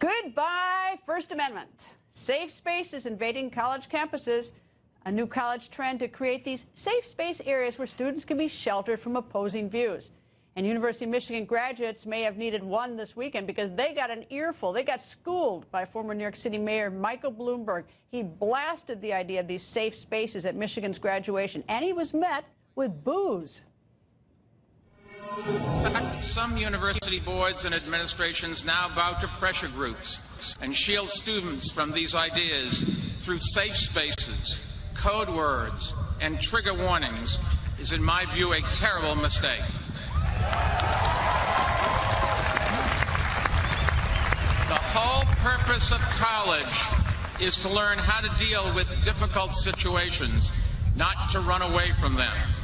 Goodbye, First Amendment. Safe spaces invading college campuses. A new college trend to create these safe space areas where students can be sheltered from opposing views. And University of Michigan graduates may have needed one this weekend because they got an earful. They got schooled by former New York City Mayor Mike Bloomberg. He blasted the idea of these safe spaces at Michigan's graduation, and he was met with boos. Some university boards and administrations now bow to pressure groups and shield students from these ideas through safe spaces, code words, and trigger warnings is, in my view, a terrible mistake. The whole purpose of college is to learn how to deal with difficult situations, not to run away from them.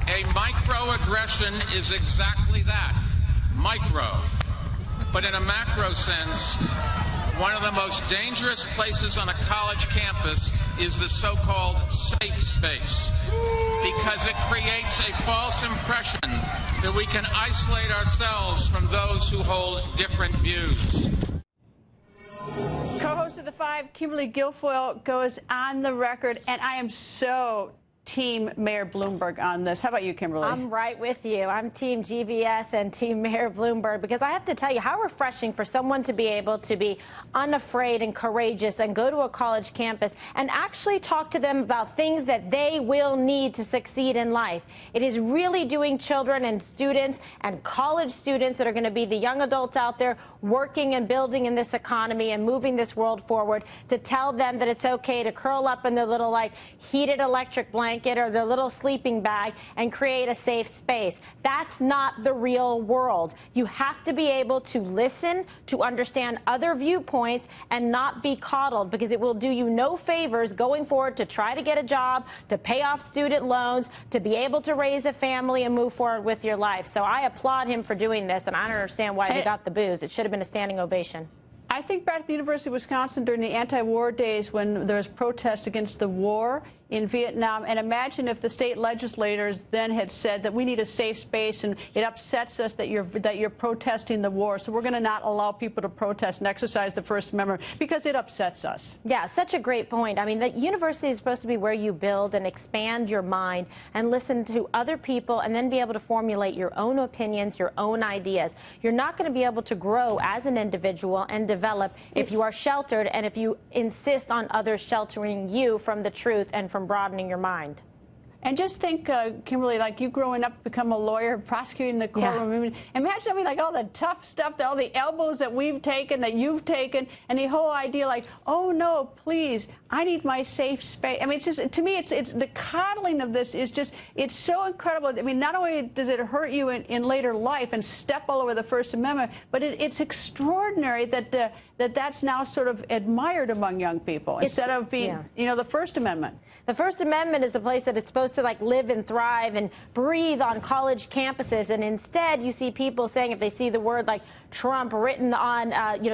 A microaggression is exactly that, micro. But in a macro sense, one of the most dangerous places on a college campus is the so-called safe space, because it creates a false impression that we can isolate ourselves from those who hold different views. Co-host of The Five, Kimberly Guilfoyle, goes on the record, and I am so Team Mayor Bloomberg on this. How about you, Kimberly? I'm right with you. I'm Team GVS and Team Mayor Bloomberg, because I have to tell you how refreshing for someone to be able to be unafraid and courageous and go to a college campus and actually talk to them about things that they will need to succeed in life. It is really doing children and students and college students that are going to be the young adults out there working and building in this economy and moving this world forward, to tell them that it's okay to curl up in their little heated electric blanket or their little sleeping bag and create a safe space. That's not the real world. You have to be able to listen, to understand other viewpoints, and not be coddled, because it will do you no favors going forward to try to get a job, to pay off student loans, to be able to raise a family and move forward with your life. So I applaud him for doing this, and I don't understand why he got the boos. It should have been a standing ovation. I think back at the University of Wisconsin during the anti-war days when there was protests against the war in Vietnam, and imagine if the state legislators then had said that we need a safe space, and it upsets us that you're protesting the war, so we're going to not allow people to protest and exercise the First Amendment because it upsets us. Yeah, such a great point. I mean, the university is supposed to be where you build and expand your mind and listen to other people and then be able to formulate your own opinions, your own ideas. You're not going to be able to grow as an individual and develop if you are sheltered and if you insist on others sheltering you from the truth and from broadening your mind. And just think, Kimberly, like you growing up, become a lawyer, prosecuting the courtroom. Yeah. Imagine, like all the tough stuff, all the elbows that we've taken, that you've taken, and the whole idea like, oh no, please, I need my safe space. I mean, it's just, to me, it's the coddling of this is just, it's so incredible. I mean, not only does it hurt you in later life and step all over the First Amendment, but it's extraordinary that that's now sort of admired among young people instead of being, you know, the First Amendment. The First Amendment is the place that it's supposed to live and thrive and breathe on college campuses, and instead you see people saying if they see the word like Trump written on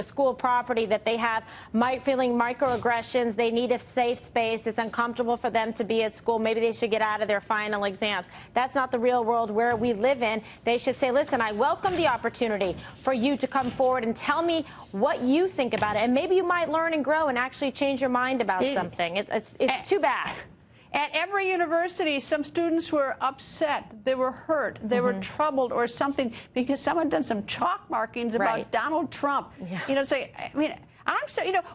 school property that they have feeling microaggressions, they need a safe space, it's uncomfortable for them to be at school, maybe they should get out of their final exams. That's not the real world where we live in. They should say, listen, I welcome the opportunity for you to come forward and tell me what you think about it, and maybe you might learn and grow and actually change your mind about something. It's too bad. At every university, some students were upset, they were hurt, they were troubled or something because someone done some chalk markings about Donald Trump. Yeah. You know, say, I mean,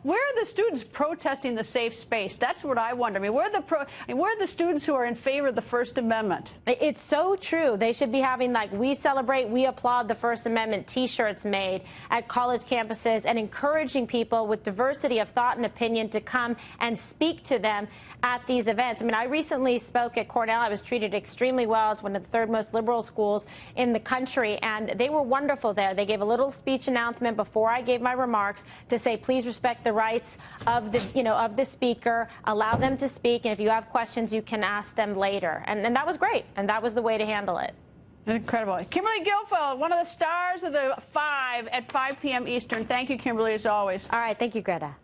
where are the students protesting the safe space? That's what I wonder. I mean, where are the students who are in favor of the First Amendment? It's so true. They should be having we celebrate, we applaud the First Amendment T-shirts made at college campuses and encouraging people with diversity of thought and opinion to come and speak to them at these events. I mean, I recently spoke at Cornell. I was treated extremely well. It's one of the third most liberal schools in the country, and they were wonderful there. They gave a little speech announcement before I gave my remarks to say, please respect the rights of the speaker, allow them to speak, and if you have questions, you can ask them later. And that was great, and that was the way to handle it. Incredible. Kimberly Guilfoyle, one of the stars of the Five at 5 p.m. Eastern. Thank you, Kimberly, as always. All right. Thank you, Greta.